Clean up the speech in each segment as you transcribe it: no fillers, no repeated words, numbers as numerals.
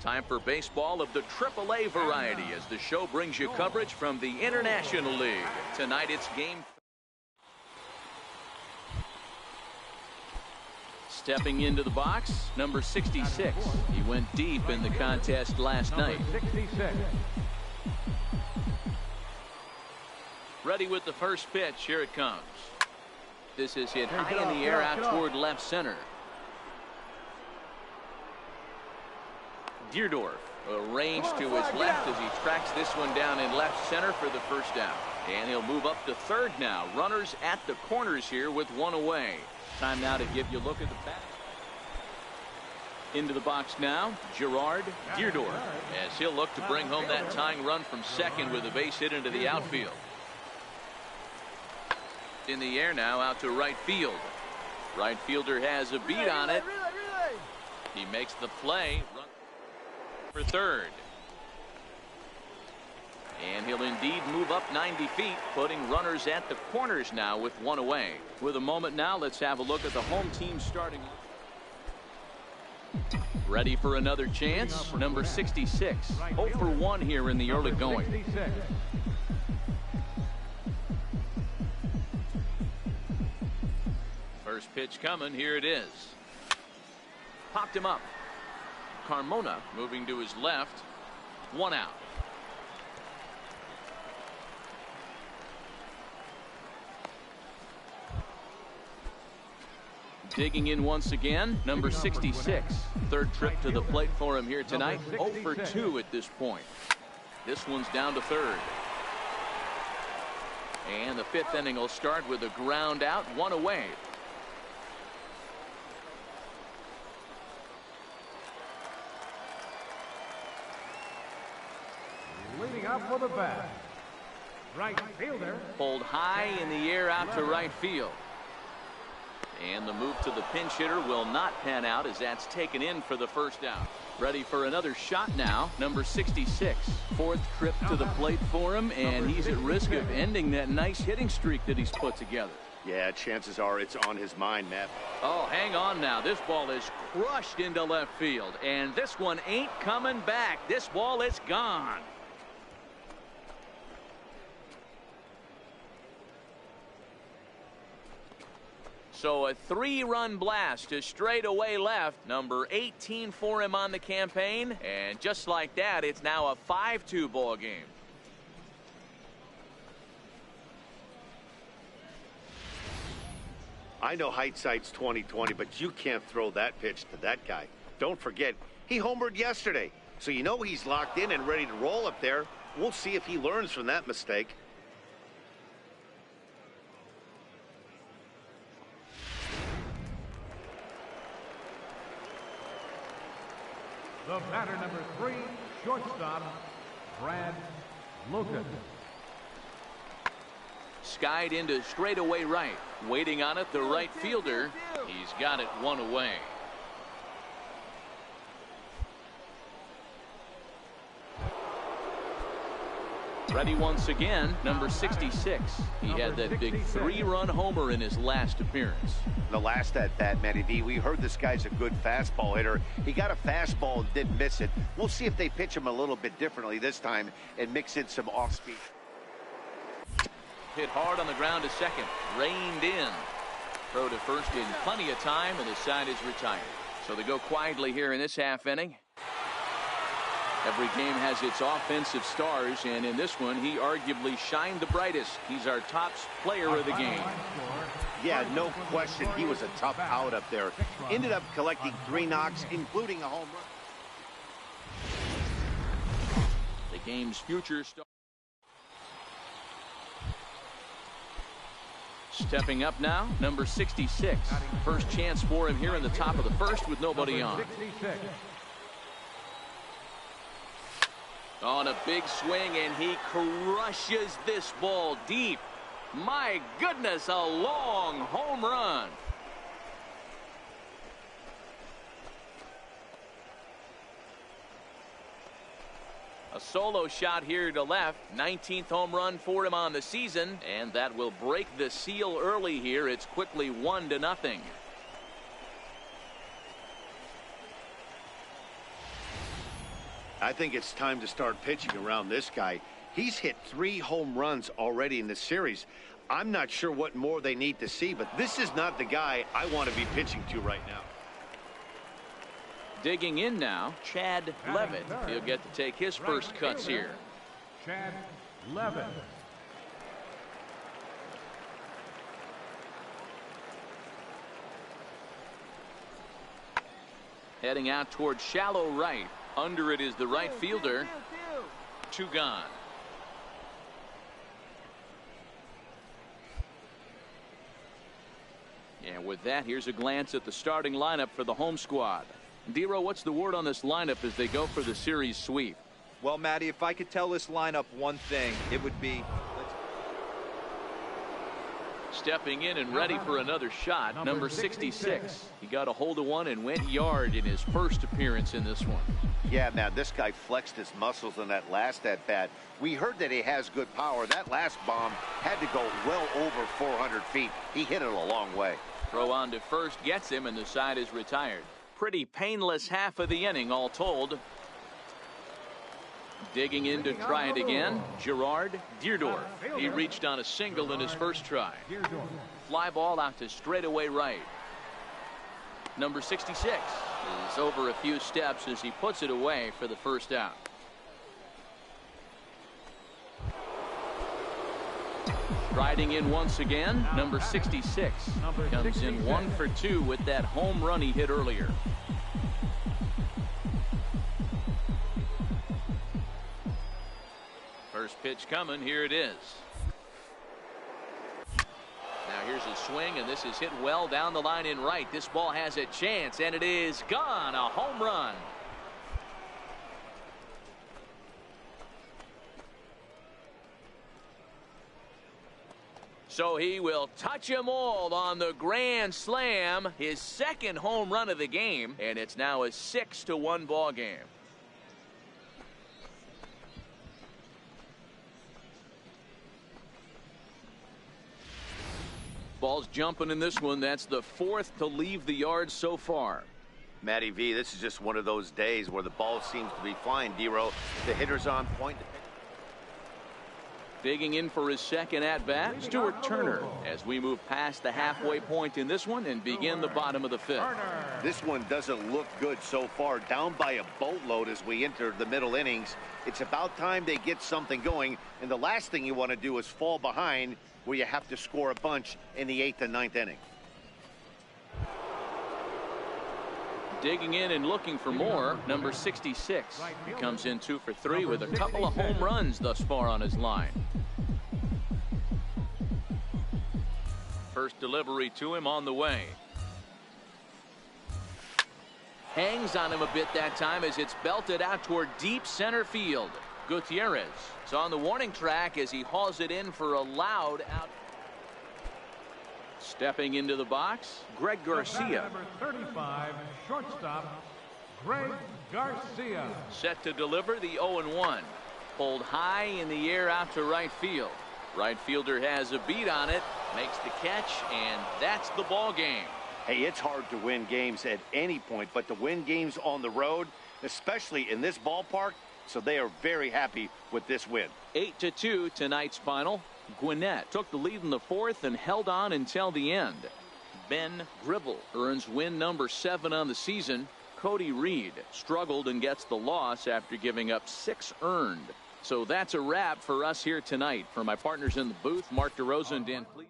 Time for baseball of the AAA variety as the show brings you coverage from the International League. Tonight it's game. Stepping into the box, number 66. He went deep in the contest last night. 66. Ready with the first pitch. Here it comes. This is hit high in the air out toward left center. Deerdorf arranged to his left as he tracks this one down in left center for the first down. And he'll move up to third now. Runners at the corners here with one away. Time now to give you a look at the bat. Into the box now, Gerard Deerdorf, as he'll look to bring home that tying run from second with a base hit into the outfield. In the air now out to right field. Right fielder has a beat on it. He makes the play. Run for third. And he'll indeed move up 90 feet, putting runners at the corners now with one away. With a moment now, let's have a look at the home team starting. Ready for another chance, number 66. 0 for 1 here in the early going. First pitch coming, here it is. Popped him up. Carmona moving to his left. One out. Digging in once again, number 66. Third trip to the plate for him here tonight. 0 for 2 at this point. This one's down to third. And the fifth inning will start with a ground out, one away. Leading up for the bat, right fielder. Pulled high in the air out to right field. And the move to the pinch hitter will not pan out as that's taken in for the first out. Ready for another shot now, number 66. Fourth trip to the plate for him, and he's at risk of ending that nice hitting streak that he's put together. Yeah, chances are it's on his mind, Matt. Oh, hang on now. This ball is crushed into left field, and this one ain't coming back. This ball is gone. So a 3-run blast to straightaway left. Number 18 for him on the campaign. And just like that, it's now a 5-2 ball game. I know hindsight's 20/20, but you can't throw that pitch to that guy. Don't forget, he homered yesterday. So you know he's locked in and ready to roll up there. We'll see if he learns from that mistake. The batter, number 3, shortstop, Brad Lucas. Skied into straightaway right. Waiting on it, the right fielder. He's got it one away. Ready once again, number 66. He had that big 3-run homer in his last appearance. The last at bat, Matty V, we heard this guy's a good fastball hitter. He got a fastball and didn't miss it. We'll see if they pitch him a little bit differently this time and mix in some off-speed. Hit hard on the ground to second. Reined in. Throw to first in plenty of time, and the side is retired. So they go quietly here in this half inning. Every game has its offensive stars, and in this one, he arguably shined the brightest. He's our top player of the game. Yeah, no question. He was a tough out up there. Ended up collecting 3 knocks, including a home run. The game's future star. Stepping up now, number 66. First chance for him here in the top of the first with nobody on. On a big swing, and he crushes this ball deep. My goodness, a long home run. A solo shot here to left. 19th home run for him on the season, and that will break the seal early here. It's quickly 1-0. I think it's time to start pitching around this guy. He's hit 3 home runs already in this series. I'm not sure what more they need to see, but this is not the guy I want to be pitching to right now. Digging in now, Chad Levitt. He'll get to take his first cuts here. Chad Levitt. Heading out toward shallow right. Under it is the right fielder. 2 gone. And with that, here's a glance at the starting lineup for the home squad. Dero, what's the word on this lineup as they go for the series sweep? Well, Matty, if I could tell this lineup one thing, it would be... Stepping in and ready for another shot, number 66. He got a hold of one and went yard in his first appearance in this one. Yeah, man, this guy flexed his muscles in that last at-bat. We heard that he has good power. That last bomb had to go well over 400 feet. He hit it a long way. Throw on to first gets him, and the side is retired. Pretty painless half of the inning, all told. Digging in to try it again, Gerard Deerdorf. He reached on a single in his first try. Fly ball out to straightaway right. Number 66 is over a few steps as he puts it away for the first out. Riding in once again, number 66 comes in 1 for 2 with that home run he hit earlier. First pitch coming. Here it is. Now here's a swing, and this is hit well down the line in right. This ball has a chance, and it is gone. A home run. So he will touch them all on the grand slam. His second home run of the game, and it's now a 6-1 ball game. Ball's jumping in this one. That's the 4th to leave the yard so far. Matty V, this is just one of those days where the ball seems to be flying, Dero. The hitter's on point. Digging in for his second at-bat, Stuart Turner, as we move past the halfway point in this one and begin the bottom of the 5th. This one doesn't look good so far. Down by a boatload as we enter the middle innings. It's about time they get something going, and the last thing you want to do is fall behind where you have to score a bunch in the 8th and 9th inning. Digging in and looking for more, number 66. He comes in 2 for 3 with a couple of home runs thus far on his line. First delivery to him on the way. Hangs on him a bit that time as it's belted out toward deep center field. Gutierrez is on the warning track as he hauls it in for a loud out. Stepping into the box, Greg Garcia. Number 35, shortstop, Greg Garcia. Set to deliver the 0-1. Pulled high in the air out to right field. Right fielder has a beat on it, makes the catch, and that's the ball game. Hey, it's hard to win games at any point, but to win games on the road, especially in this ballpark, so they are very happy with this win. 8-2 tonight's final. Gwinnett took the lead in the 4th and held on until the end. Ben Gribble earns win number 7 on the season. Cody Reed struggled and gets the loss after giving up 6 earned. So that's a wrap for us here tonight. For my partners in the booth, Mark DeRosa and Dan Please.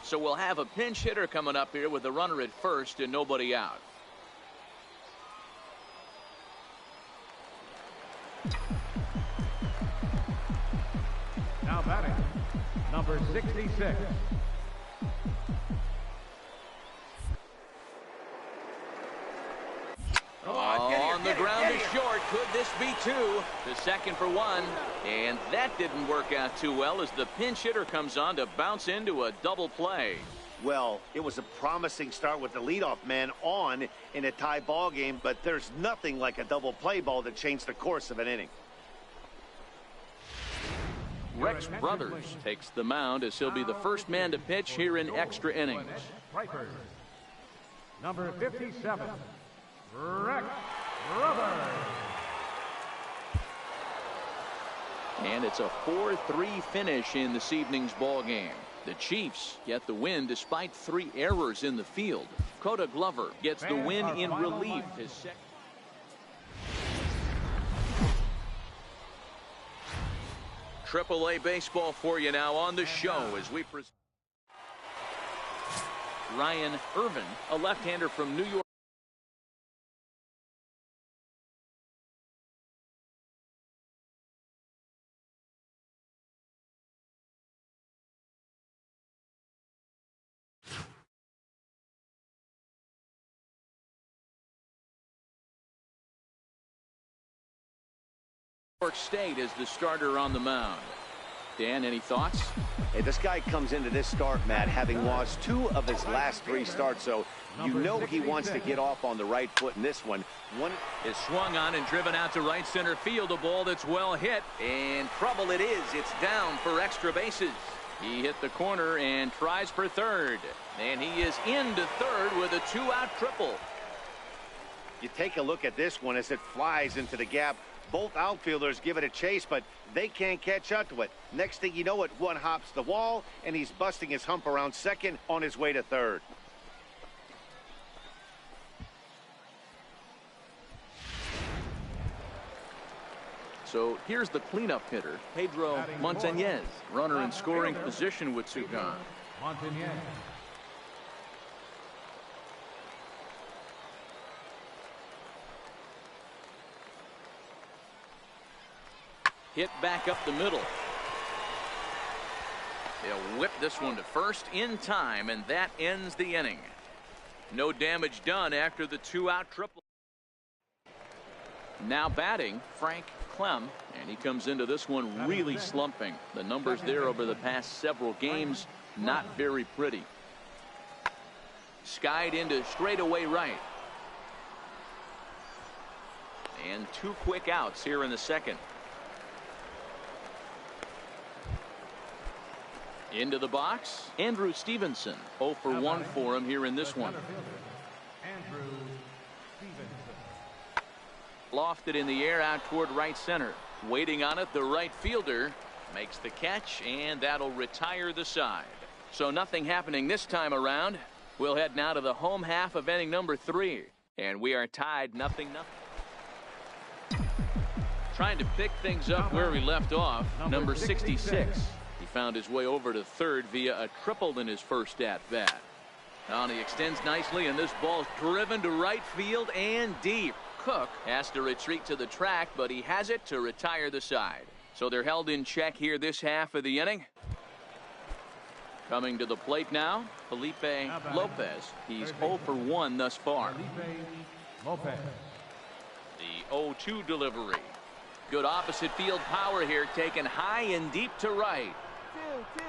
So we'll have a pinch hitter coming up here with the runner at first and nobody out. Now batting, number 66. On the ground is short. Could this be two? The second for one. And that didn't work out too well as the pinch hitter comes on to bounce into a double play. Well, it was a promising start with the leadoff man on in a tie ball game, but there's nothing like a double play ball to change the course of an inning. Rex Brothers takes the mound as he'll be the first man to pitch here in extra innings. Number 57, Rex Brothers. And it's a 4-3 finish in this evening's ball game. The Chiefs get the win despite 3 errors in the field. Coda Glover gets the win in relief. His second. AAA baseball for you now on the show as we present Ryan Irvin, a left-hander from New York. New York State is the starter on the mound. Dan, any thoughts? Hey, this guy comes into this start, Matt, having lost 2 of his last 3 starts, so you know he wants to get off on the right foot in this one. One is swung on and driven out to right center field. A ball that's well hit. And trouble it is. It's down for extra bases. He hit the corner and tries for third. And he is into third with a 2-out triple. You take a look at this one as it flies into the gap. Both outfielders give it a chase, but they can't catch up to it. Next thing you know it, one hops the wall, and he's busting his hump around second on his way to third. So here's the cleanup hitter, Pedro Montañez, runner in scoring position with 2 gone. Montañez. Hit back up the middle. They'll whip this one to first in time, and that ends the inning. No damage done after the 2-out triple. Now batting, Frank Clem, and he comes into this one really slumping. The numbers there over the past several games, not very pretty. Skied into straightaway right. And 2 quick outs here in the second. Into the box, Andrew Stevenson. 0 for 1 for him here in this one. Andrew Stevenson. Lofted in the air out toward right center. Waiting on it, the right fielder makes the catch, and that'll retire the side. So nothing happening this time around. We'll head now to the home half of inning number 3. And we are tied 0-0. Trying to pick things up where we left off, number 66. He found his way over to third via a triple in his first at-bat. Now he extends nicely, and this ball's driven to right field and deep. Cook has to retreat to the track, but he has it to retire the side. So they're held in check here this half of the inning. Coming to the plate now, Felipe Lopez. He's 0 for 1 thus far. Felipe Lopez. The 0-2 delivery. Good opposite field power here, taken high and deep to right.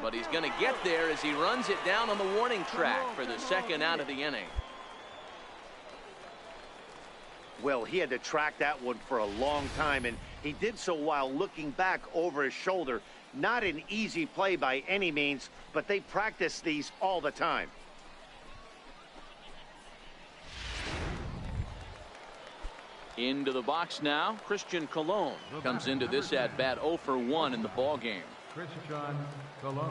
But he's going to get there as he runs it down on the warning track for the second out of the inning. Well, he had to track that one for a long time, and he did so while looking back over his shoulder. Not an easy play by any means, but they practice these all the time. Into the box now, Christian Colon comes into this at-bat 0 for 1 in the ball game. Christian Colon.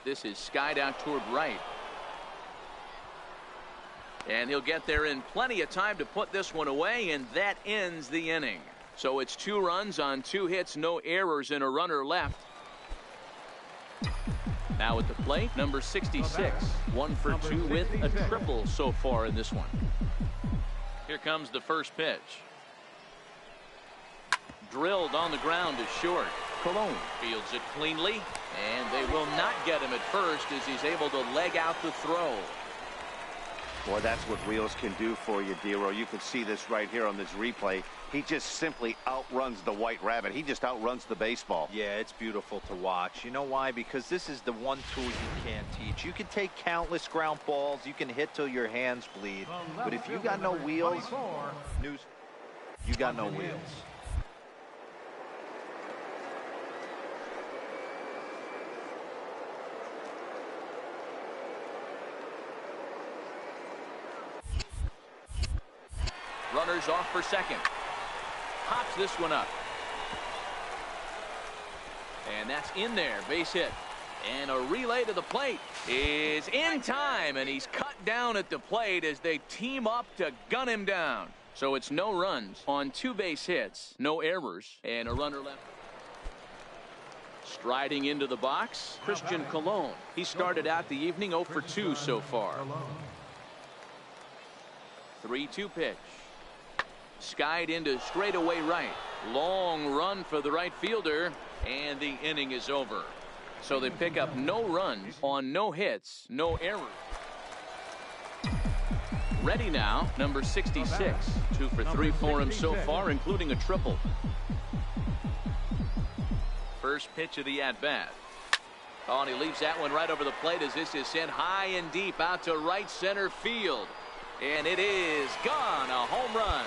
This is skied out toward right. And he'll get there in plenty of time to put this one away, and that ends the inning. So it's 2 runs on 2 hits, no errors, and a runner left. Now at the plate, number 66. 1 for 2 with a triple so far in this one. Here comes the first pitch. Drilled on the ground to short. Colon fields it cleanly, and they will not get him at first as he's able to leg out the throw. Boy, that's what wheels can do for you, Dero. You can see this right here on this replay. He just simply outruns the White Rabbit. He just outruns the baseball. Yeah, it's beautiful to watch. You know why? Because this is the one tool you can't teach. You can take countless ground balls. You can hit till your hands bleed. But if you got no wheels, you got no wheels. Runners off for second. Hops this one up. And that's in there. Base hit. And a relay to the plate is in time. And he's cut down at the plate as they team up to gun him down. So it's no runs on 2 base hits, no errors, and a runner left. Striding into the box, Christian Colon. He started out the evening 0 for 2 so far. 3-2 pitch. Skied into straightaway right. Long run for the right fielder, and the inning is over. So they pick up no runs on no hits, no errors. Ready now, number 66. 2 for 3 for him so far, including a triple. First pitch of the at-bat. Oh, and he leaves that one right over the plate as this is sent high and deep out to right center field. And it is gone, a home run.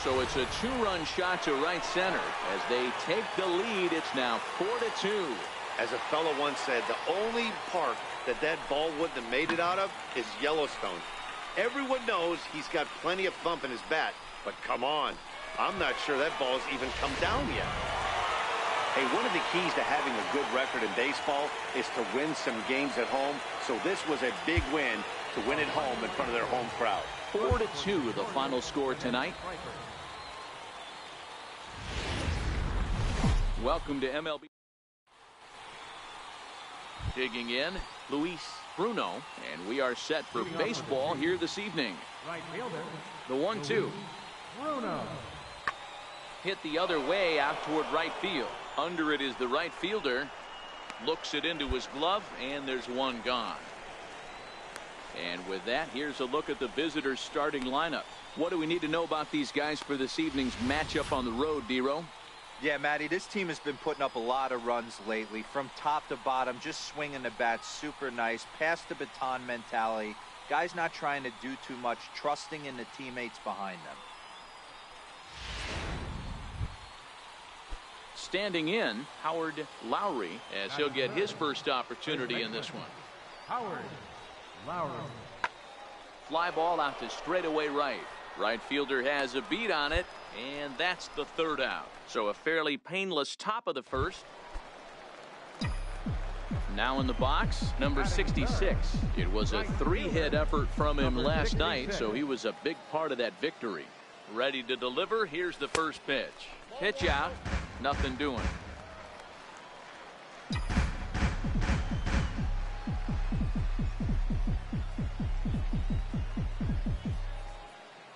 So it's a 2-run shot to right center. As they take the lead, it's now 4-2. As a fellow once said, the only park that ball wouldn't have made it out of is Yellowstone. Everyone knows he's got plenty of thump in his bat, but come on. I'm not sure that ball's even come down yet. Hey, one of the keys to having a good record in baseball is to win some games at home. So this was a big win to win at home in front of their home crowd. 4-2, the final score tonight. Welcome to MLB. Digging in, Luis Bruno, and we are set for baseball here this evening. Right fielder. The 1-2. Bruno. Hit the other way out toward right field. Under it is the right fielder. Looks it into his glove, and there's one gone. And with that, here's a look at the visitors' starting lineup. What do we need to know about these guys for this evening's matchup on the road, Dero? Yeah, Matty, this team has been putting up a lot of runs lately. From top to bottom, just swinging the bat super nice. Pass the baton mentality. Guys not trying to do too much, trusting in the teammates behind them. Standing in, Howard Lowry, as he'll get his first opportunity in this one. Howard Lowry. Fly ball out to straightaway right. Right fielder has a beat on it, and that's the third out. So a fairly painless top of the first. Now in the box, number 66. It was a 3-hit effort from him last night, so he was a big part of that victory. Ready to deliver. Here's the first pitch. Pitch out. Nothing doing.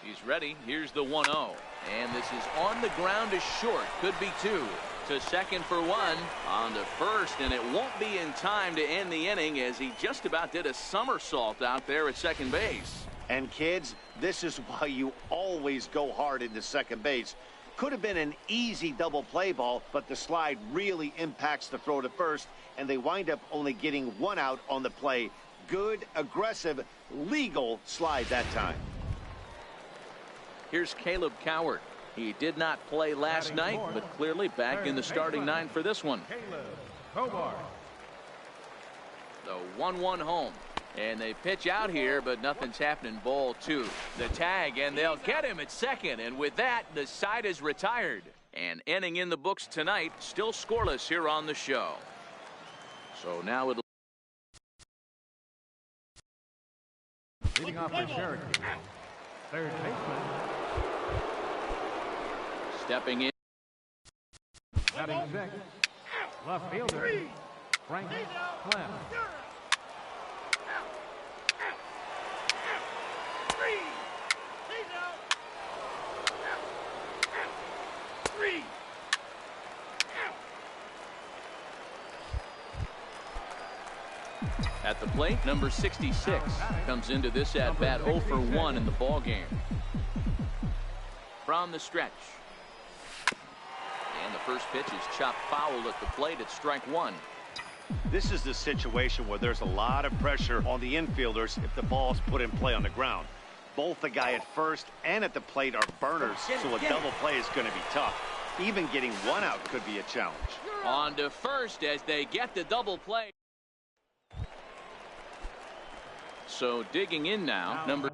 He's ready. Here's the 1-0. And this is on the ground to short. Could be 2. To second for 1. On to first, and it won't be in time to end the inning as he just about did a somersault out there at second base. And kids, this is why you always go hard into second base. Could have been an easy double play ball, but the slide really impacts the throw to first, and they wind up only getting 1 out on the play. Good, aggressive, legal slide that time. Here's Caleb Coward. He did not play last night, but clearly back in the starting 9 for this one. The 1-1 home. And they pitch out here, but nothing's happening. Ball 2. The tag, and they'll get him at second. And with that, the side is retired. And inning in the books tonight, still scoreless here on the show. So now it'll. Leading off for Cherokee. Third baseman. Stepping in. Batting six, left fielder, Frank Clem. At the plate, number 66 comes into this at-bat 0 for 1 in the ball game. From the stretch. And the first pitch is chopped foul at the plate at strike one. This is the situation where there's a lot of pressure on the infielders if the ball's put in play on the ground. Both the guy at first and at the plate are burners, so a double play is going to be tough. Even getting one out could be a challenge. On to first as they get the double play. So digging in now, number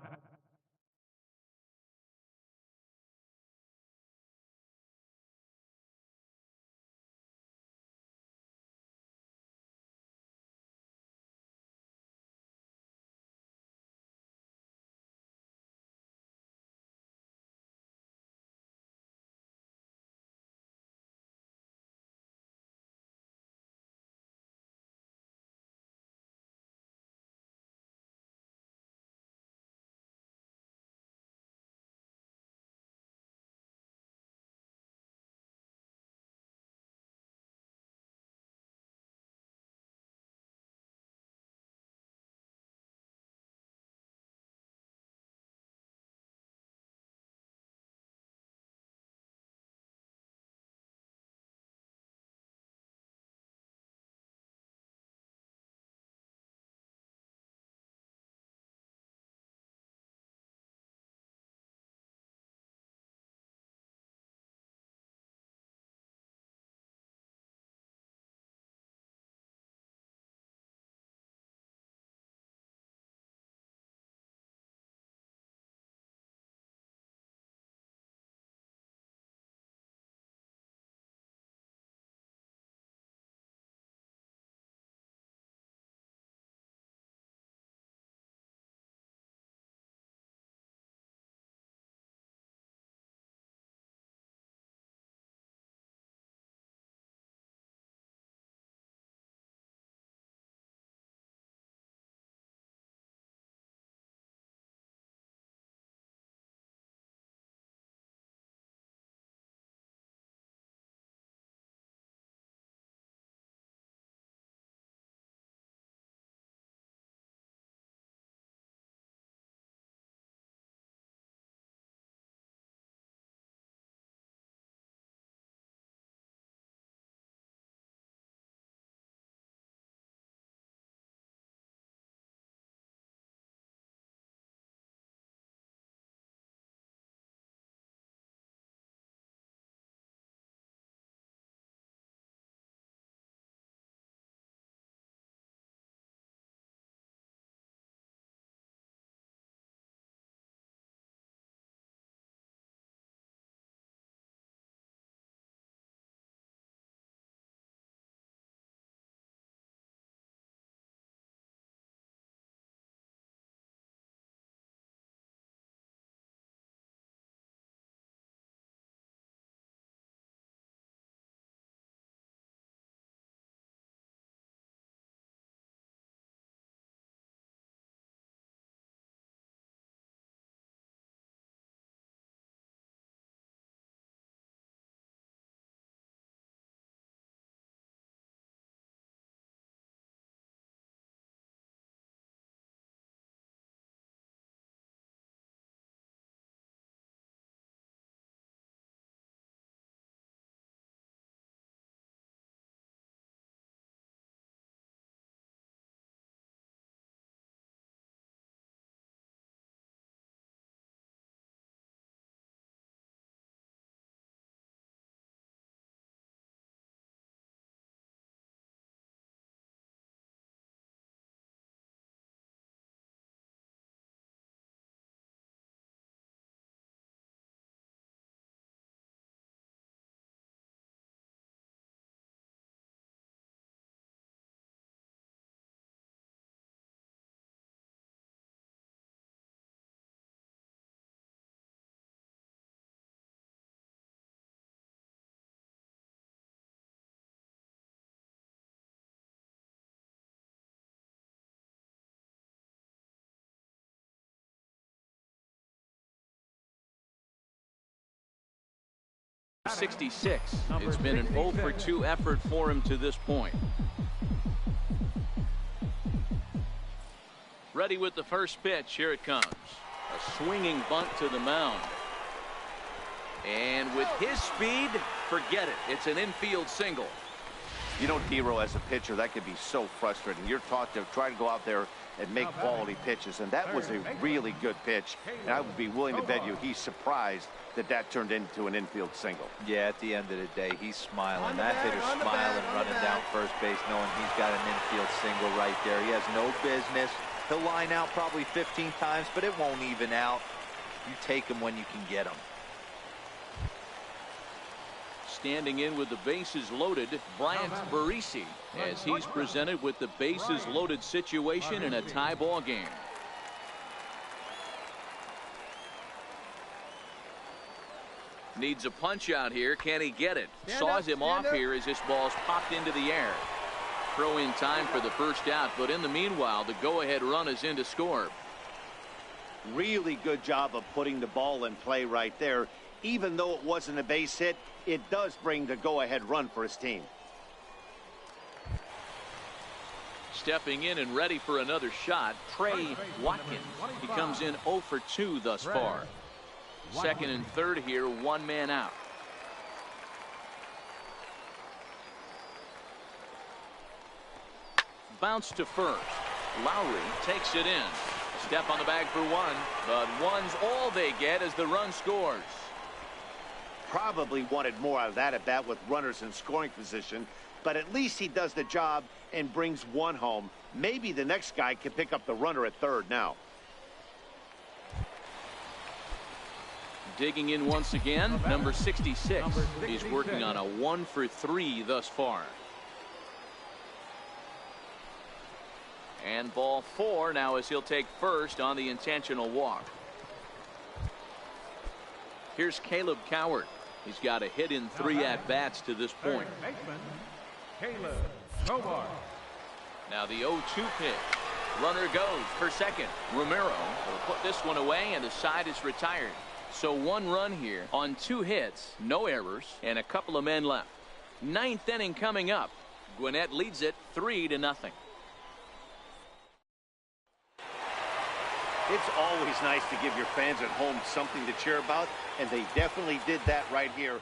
66. It's been an 0 for 2 effort for him to this point. Ready with the first pitch. Here it comes. A swinging bunt to the mound. And with his speed, forget it. It's an infield single. You know, D-Row, as a pitcher, that could be so frustrating. You're taught to try to go out there and make quality pitches, and that was a really good pitch. And I would be willing to bet you he's surprised that that turned into an infield single. Yeah, at the end of the day, he's smiling. That hitter's smiling, running down first base, knowing he's got an infield single right there. He has no business. He'll line out probably 15 times, but it won't even out. You take him when you can get him. Standing in with the bases loaded, Bryant Barisi, as he's presented with the bases loaded situation in a tie ball game. Needs a punch out here. Can he get it? Saws him off here as this ball's popped into the air. Throw in time for the first out, but in the meanwhile, the go-ahead run is in to score. Really good job of putting the ball in play right there. Even though it wasn't a base hit, it does bring the go-ahead run for his team. Stepping in and ready for another shot, Trey Watkins. He comes in 0 for 2 thus far. Second and third here, one man out. Bounce to first. Lowry takes it in. Step on the bag for one, but one's all they get as the run scores. Probably wanted more out of that at bat with runners in scoring position, but at least he does the job and brings one home. Maybe the next guy can pick up the runner at third now. Digging in once again, number 66. He's working on a 1 for 3 thus far. And ball 4 now as he'll take first on the intentional walk. Here's Caleb Coward. He's got a hit in 3 at-bats to this point. Now the 0-2 pitch. Runner goes for second. Romero will put this one away, and the side is retired. So 1 run here on 2 hits, no errors, and a couple of men left. 9th inning coming up. Gwinnett leads it 3-0. It's always nice to give your fans at home something to cheer about, and they definitely did that right here.